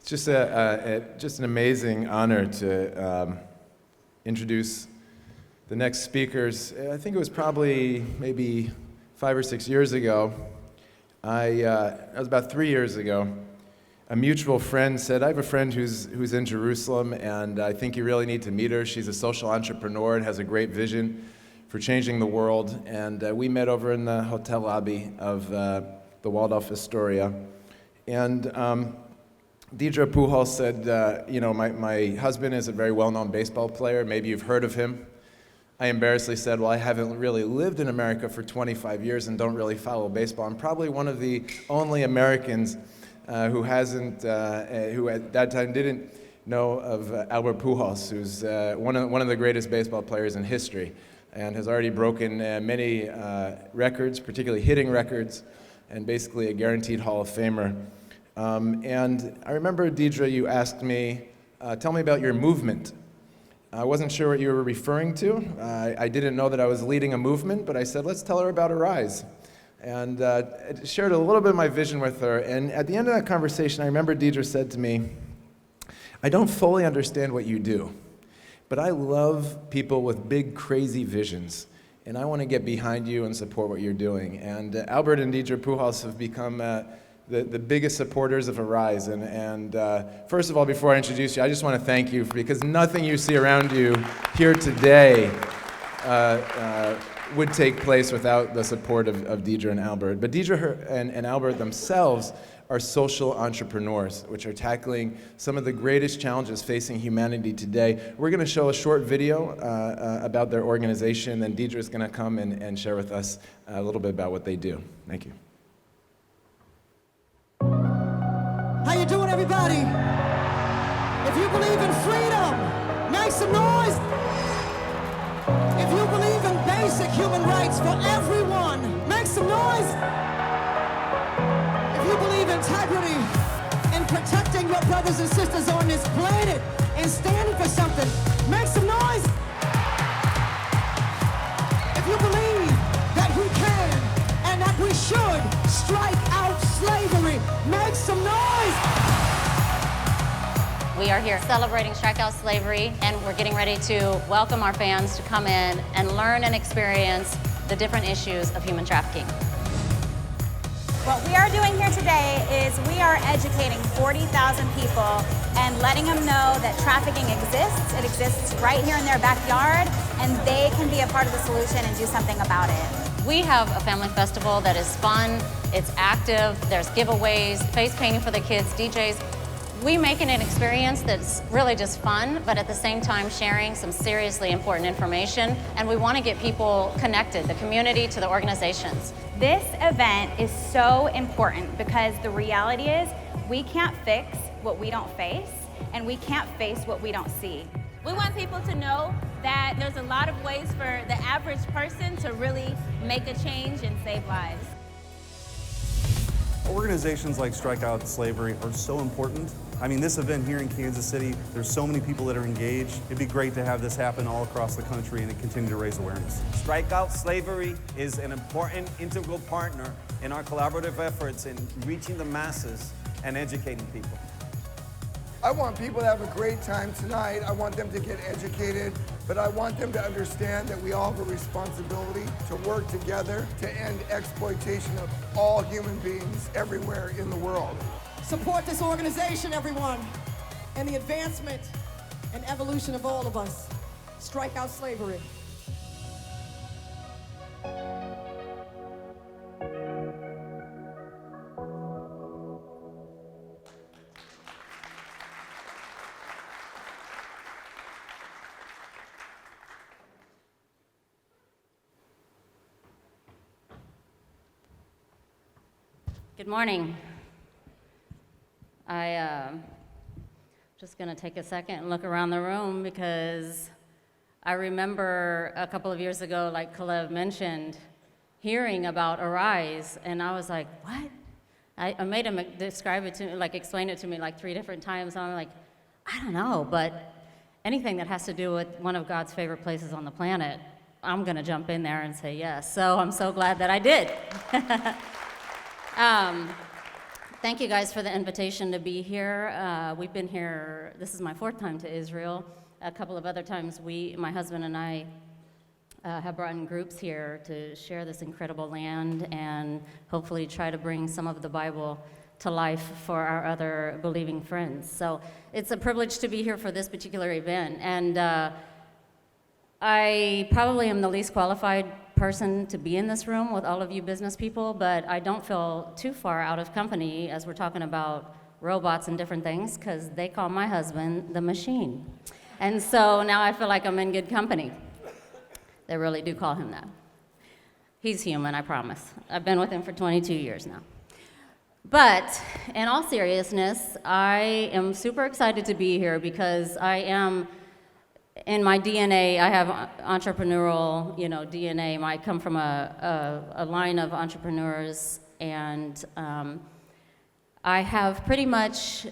Just an amazing honor to introduce the next speakers. I think it was probably maybe 5 or 6 years ago. That was about 3 years ago. A mutual friend said, I have a friend who's in Jerusalem, and I think you really need to meet her. She's a social entrepreneur and has a great vision for changing the world. And we met over in the hotel lobby of the Waldorf Astoria. And Deidre Pujols said, my husband is a very well-known baseball player. Maybe you've heard of him. I embarrassingly said, well, I haven't really lived in America for 25 years and don't really follow baseball. I'm probably one of the only Americans who at that time didn't know of Albert Pujols, who's one of the greatest baseball players in history and has already broken many records, particularly hitting records, and basically a guaranteed Hall of Famer. And I remember, Deidre, you asked me, tell me about your movement. I wasn't sure what you were referring to. I didn't know that I was leading a movement, but I said, let's tell her about Arise. And shared a little bit of my vision with her. And at the end of that conversation, I remember Deidre said to me, I don't fully understand what you do, but I love people with big, crazy visions. And I want to get behind you and support what you're doing. And Albert and Deidre Pujols have become the biggest supporters of Arise. And first of all, before I introduce you, I just want to thank you because nothing you see around you here today would take place without the support of Deidre and Albert. But Deidre and Albert themselves are social entrepreneurs, which are tackling some of the greatest challenges facing humanity today. We're going to show a short video about their organization, and Deidre is going to come and share with us a little bit about what they do. Thank you. How you doing, everybody? If you believe in freedom, make some noise. If you believe in basic human rights for everyone, make some noise. If you believe integrity and protecting your brothers and sisters on this planet and standing for something, make some noise. If you believe that we can and that we should strike out slavery, make some noise. We are here celebrating Strike Out Slavery, and we're getting ready to welcome our fans to come in and learn and experience the different issues of human trafficking. What we are doing here today is we are educating 40,000 people and letting them know that trafficking exists. It exists right here in their backyard, and they can be a part of the solution and do something about it. We have a family festival that is fun, it's active, there's giveaways, face painting for the kids, DJs. We make it an experience that's really just fun, but at the same time sharing some seriously important information, and we want to get people connected, the community to the organizations. This event is so important because the reality is we can't fix what we don't face, and we can't face what we don't see. We want people to know that there's a lot of ways for the average person to really make a change and save lives. Organizations like Strike Out Slavery are so important. I mean, this event here in Kansas City, there's so many people that are engaged. It'd be great to have this happen all across the country and to continue to raise awareness. Strike Out Slavery is an important integral partner in our collaborative efforts in reaching the masses and educating people. I want people to have a great time tonight. I want them to get educated, but I want them to understand that we all have a responsibility to work together to end exploitation of all human beings everywhere in the world. Support this organization, everyone, and the advancement and evolution of all of us. Strike out slavery. Good morning. I'm just going to take a second and look around the room because I remember a couple of years ago, like Kalev mentioned, hearing about Arise, and I was like, what? I made him describe it to me, like explain it to me like 3 different times, and I'm like, I don't know, but anything that has to do with one of God's favorite places on the planet, I'm going to jump in there and say yes. So I'm so glad that I did. Thank you guys for the invitation to be here. We've been here, this is my 4th time to Israel. A couple of other times my husband and I, have brought in groups here to share this incredible land and hopefully try to bring some of the Bible to life for our other believing friends. So it's a privilege to be here for this particular event. And I probably am the least qualified person to be in this room with all of you business people, but I don't feel too far out of company as we're talking about robots and different things, because they call my husband the machine. And so now I feel like I'm in good company. They really do call him that. He's human, I promise. I've been with him for 22 years now. But in all seriousness, I am super excited to be here because I am, in my DNA, I have entrepreneurial, DNA. I come from a line of entrepreneurs, and I have pretty much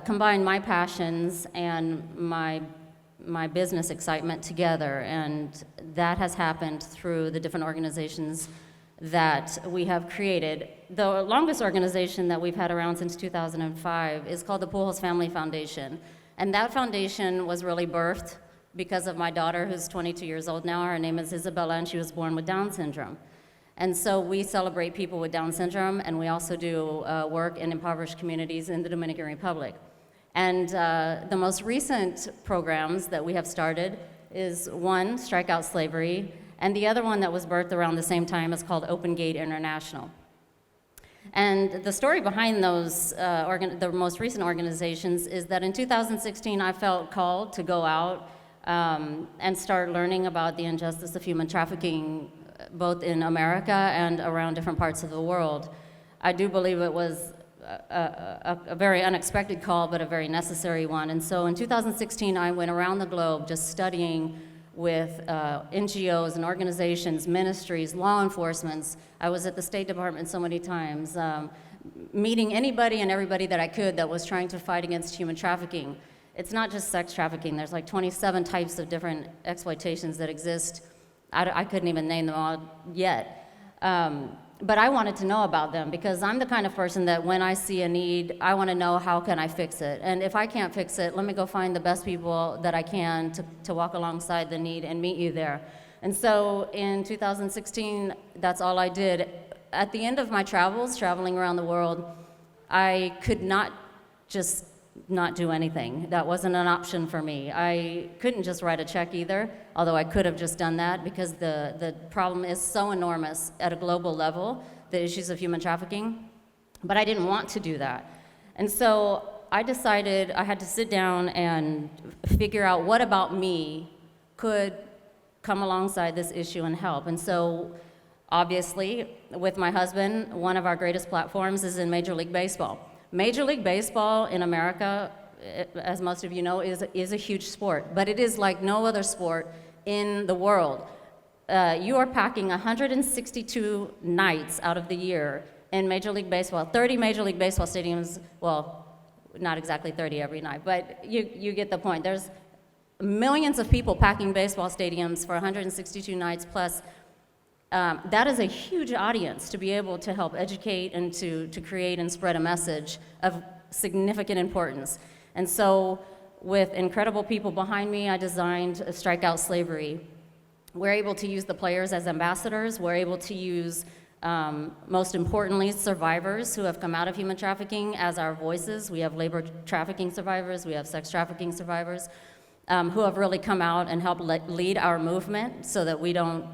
combined my passions and my business excitement together, and that has happened through the different organizations that we have created. The longest organization that we've had around since 2005 is called the Pujols Family Foundation, and that foundation was really birthed because of my daughter, who's 22 years old now. Her name is Isabella, and she was born with Down syndrome. And so we celebrate people with Down syndrome, and we also do work in impoverished communities in the Dominican Republic. And the most recent programs that we have started is one, Strike Out Slavery, and the other one that was birthed around the same time is called Open Gate International. And the story behind those, the most recent organizations is that in 2016, I felt called to go out and start learning about the injustice of human trafficking, both in America and around different parts of the world. I do believe it was a very unexpected call, but a very necessary one. And so in 2016, I went around the globe just studying with NGOs and organizations, ministries, law enforcement. I was at the State Department so many times, meeting anybody and everybody that I could that was trying to fight against human trafficking. It's not just sex trafficking. There's like 27 types of different exploitations that exist. I couldn't even name them all yet. But I wanted to know about them because I'm the kind of person that when I see a need, I want to know how can I fix it. And if I can't fix it, let me go find the best people that I can to walk alongside the need and meet you there. And so in 2016, that's all I did. At the end of my travels, traveling around the world, I could not just not do anything. That wasn't an option for me. I couldn't just write a check either, although I could have just done that because the problem is so enormous at a global level, the issues of human trafficking, but I didn't want to do that. And so I decided I had to sit down and figure out what about me could come alongside this issue and help. And so obviously, with my husband, one of our greatest platforms is in Major League Baseball. Major League Baseball in America, as most of you know, is a huge sport, but it is like no other sport in the world. You are packing 162 nights out of the year in Major League Baseball, 30 Major League Baseball stadiums, well, not exactly 30 every night, but you get the point. There's millions of people packing baseball stadiums for 162 nights plus. That is a huge audience to be able to help educate and to create and spread a message of significant importance. And so with incredible people behind me, I designed Strike Out Slavery. We're able to use the players as ambassadors. We're able to use, most importantly, survivors who have come out of human trafficking as our voices. We have labor trafficking survivors. We have sex trafficking survivors. Who have really come out and helped lead our movement so that we don't,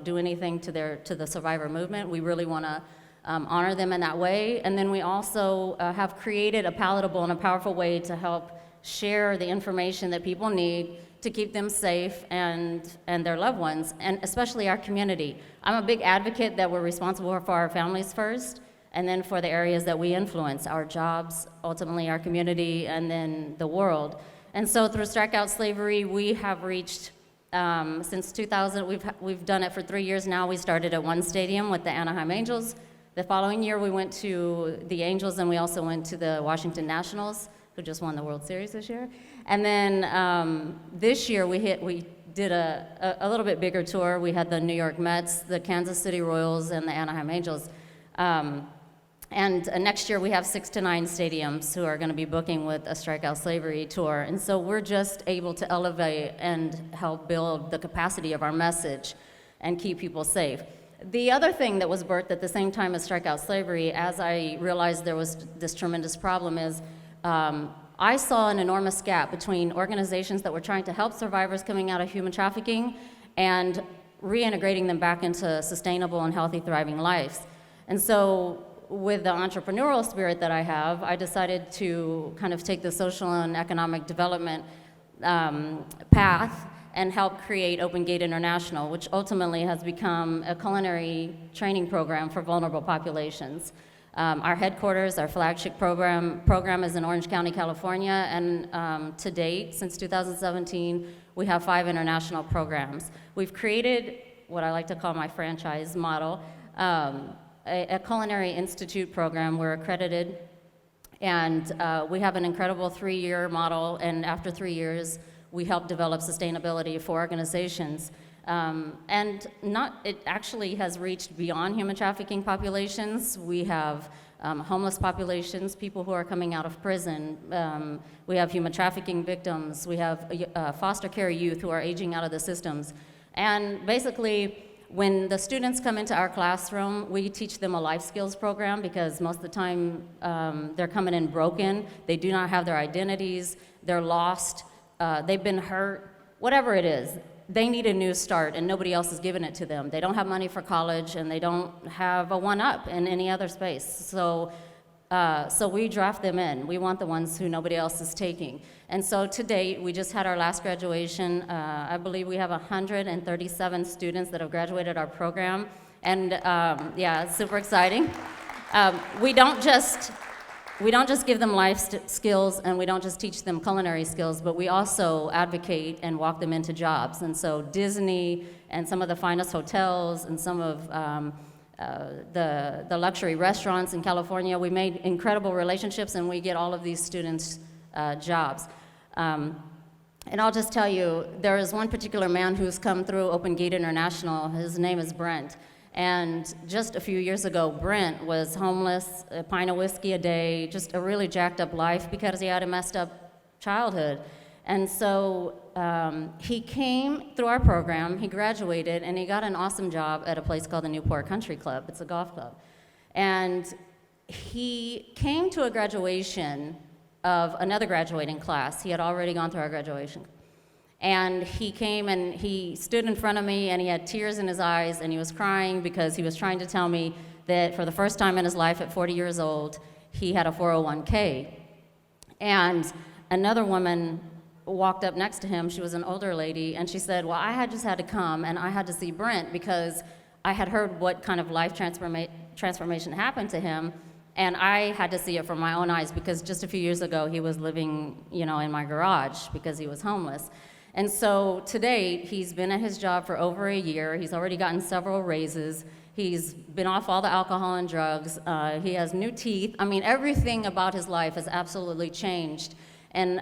do anything to the survivor movement. We really want to honor them in that way. And then we also have created a palatable and a powerful way to help share the information that people need to keep them safe and their loved ones, and especially our community. I'm a big advocate that we're responsible for our families first, and then for the areas that we influence, our jobs, ultimately our community, and then the world. And so through Strike Out Slavery, we have reached, since 2000, we've done it for 3 years now. We started at one stadium with the Anaheim Angels. The following year, we went to the Angels, and we also went to the Washington Nationals, who just won the World Series this year. And then this year, we did a little bit bigger tour. We had the New York Mets, the Kansas City Royals, and the Anaheim Angels. And next year we have 6 to 9 stadiums who are going to be booking with a Strike Out Slavery tour. And so we're just able to elevate and help build the capacity of our message and keep people safe. The other thing that was birthed at the same time as Strike Out Slavery, as I realized there was this tremendous problem, is I saw an enormous gap between organizations that were trying to help survivors coming out of human trafficking and reintegrating them back into sustainable and healthy, thriving lives. And so with the entrepreneurial spirit that I have, I decided to kind of take the social and economic development path and help create Open Gate International, which ultimately has become a culinary training program for vulnerable populations. Our headquarters, our flagship program is in Orange County, California, and to date, since 2017, we have 5 international programs. We've created what I like to call my franchise model, a Culinary Institute program. We're accredited, and we have an incredible 3-year model, and after 3 years, we help develop sustainability for organizations. And it actually has reached beyond human trafficking populations. We have homeless populations, people who are coming out of prison. We have human trafficking victims. We have foster care youth who are aging out of the systems. And basically, when the students come into our classroom, we teach them a life skills program because most of the time they're coming in broken. They do not have their identities. They're lost. They've been hurt. Whatever it is, they need a new start, and nobody else is giving it to them. They don't have money for college, and they don't have a one-up in any other space. So we draft them in. We want the ones who nobody else is taking. And so to date, we just had our last graduation. I believe we have 137 students that have graduated our program. And yeah, it's super exciting. We don't just give them life skills, and we don't just teach them culinary skills, but we also advocate and walk them into jobs. And so Disney and some of the finest hotels and some of the luxury restaurants in California, we made incredible relationships, and we get all of these students jobs. And I'll just tell you, there is one particular man who's come through Open Gate International. His name is Brent. And just a few years ago, Brent was homeless, a pint of whiskey a day, just a really jacked up life because he had a messed up childhood. And so he came through our program, he graduated, and he got an awesome job at a place called the Newport Country Club. It's a golf club. And he came to a graduation of another graduating class. He had already gone through our graduation. And he came and he stood in front of me, and he had tears in his eyes, and he was crying because he was trying to tell me that for the first time in his life at 40 years old, he had a 401k. And another woman walked up next to him. She was an older lady, and she said, well, I had just had to come, and I had to see Brent because I had heard what kind of life transformation happened to him, and I had to see it from my own eyes because just a few years ago, he was living, in my garage because he was homeless. And so to date, he's been at his job for over a year. He's already gotten several raises. He's been off all the alcohol and drugs. He has new teeth. I mean, everything about his life has absolutely changed. And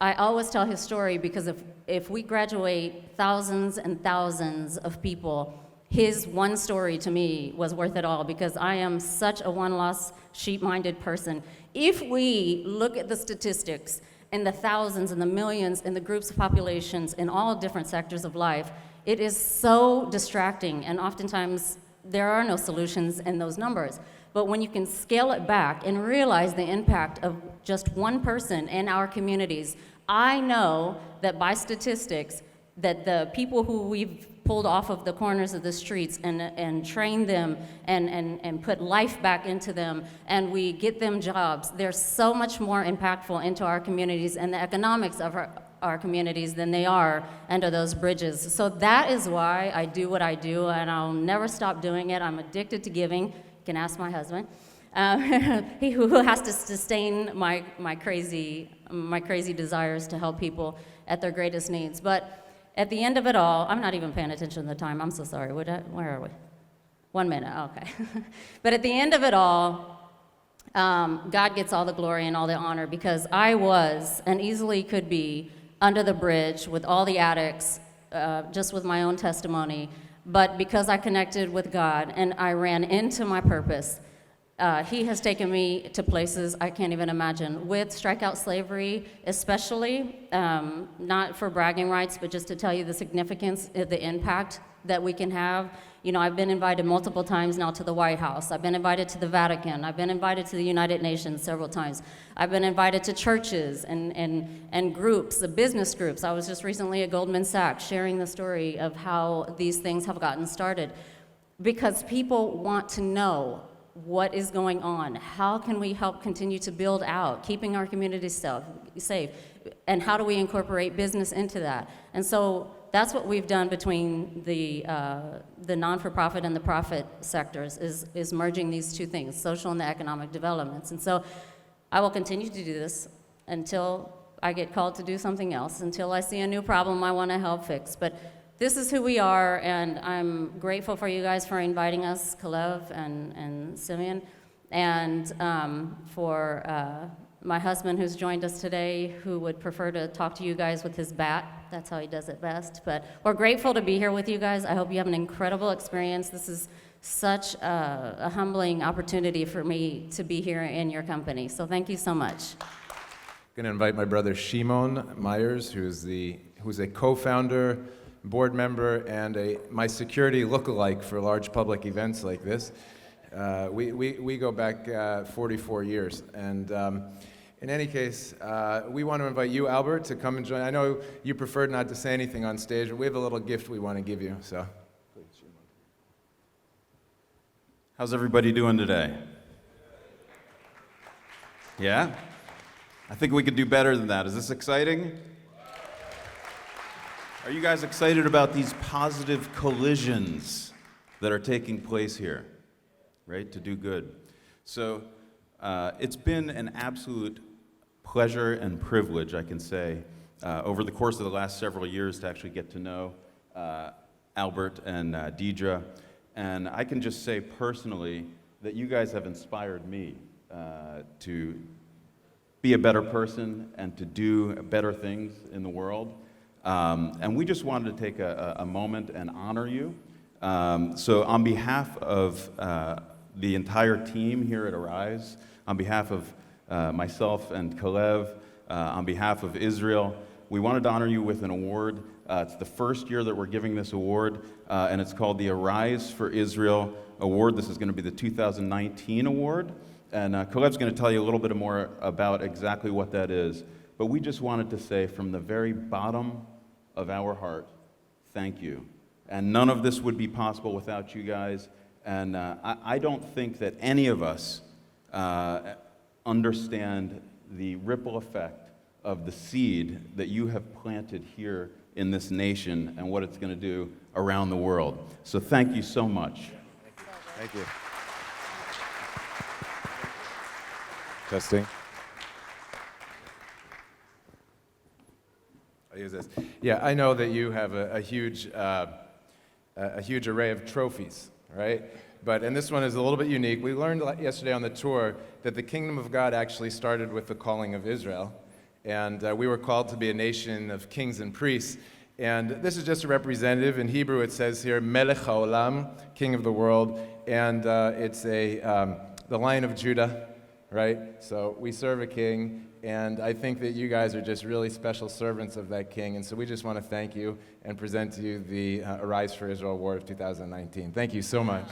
I always tell his story because if we graduate thousands and thousands of people, his one story to me was worth it all because I am such a one-loss, sheep-minded person. If we look at the statistics and the thousands and the millions and the groups of populations in all different sectors of life, it is so distracting, and oftentimes there are no solutions in those numbers. But when you can scale it back and realize the impact of just one person in our communities, I know that by statistics, that the people who we've pulled off of the corners of the streets and trained them and put life back into them, and we get them jobs, they're so much more impactful into our communities and the economics of our communities than they are under those bridges. So that is why I do what I do, and I'll never stop doing it. I'm addicted to giving. You can ask my husband. He who has to sustain my crazy desires to help people at their greatest needs. But at the end of it all, I'm not even paying attention to the time. I'm so sorry. Where are we? 1 minute. Okay. But at the end of it all, God gets all the glory and all the honor because I was and easily could be under the bridge with all the addicts, just with my own testimony. But because I connected with God and I ran into my purpose, He has taken me to places I can't even imagine. With Strikeout Slavery, especially, not for bragging rights, but just to tell you the significance, the impact that we can have. You know, I've been invited multiple times now to the White House. I've been invited to the Vatican. I've been invited to the United Nations several times. I've been invited to churches and groups, the business groups. I was just recently at Goldman Sachs sharing the story of how these things have gotten started. Because people want to know what is going on. How can we help continue to build out, keeping our communities safe, and how do we incorporate business into that? And so that's what we've done between the non-for-profit and the profit sectors, is merging these two things, social and the economic developments. And so I will continue to do this until I get called to do something else, until I see a new problem I want to help fix. But this is who we are, and I'm grateful for you guys for inviting us, Kalev and Simeon, and for my husband who's joined us today, who would prefer to talk to you guys with his bat. That's how he does it best. But we're grateful to be here with you guys. I hope you have an incredible experience. This is such a humbling opportunity for me to be here in your company. So thank you so much. I'm going to invite my brother Shimon Myers, who's a co-founder, board member, and my security lookalike for large public events like this. We go back 44 years. And in any case, we want to invite you, Albert, to come and join. I know you preferred not to say anything on stage, but we have a little gift we want to give you. So, how's everybody doing today? Yeah? I think we could do better than that. Is this exciting? Are you guys excited about these positive collisions that are taking place here, right, to do good? So it's been an absolute pleasure and privilege, I can say, over the course of the last several years to actually get to know Albert and Deidre. And I can just say personally that you guys have inspired me to be a better person and to do better things in the world. And we just wanted to take a moment and honor you. So on behalf of the entire team here at Arise, on behalf of myself and Kalev, on behalf of Israel, we wanted to honor you with an award. It's the first year that we're giving this award, and it's called the Arise for Israel Award. This is going to be the 2019 award. And Kalev's going to tell you a little bit more about exactly what that is. But we just wanted to say from the very bottom of our heart, thank you. And none of this would be possible without you guys. And I don't think that any of us understand the ripple effect of the seed that you have planted here in this nation and what it's going to do around the world. So thank you so much. thank you. Testing. I'll use this. Yeah, I know that you have a huge array of trophies, right? And this one is a little bit unique. We learned yesterday on the tour that the kingdom of God actually started with the calling of Israel. And we were called to be a nation of kings and priests. And this is just a representative. In Hebrew it says here, Melech HaOlam, king of the world. And it's the Lion of Judah, right? So we serve a king. And I think that you guys are just really special servants of that king. And so we just want to thank you and present to you the Arise for Israel Award of 2019. Thank you so much.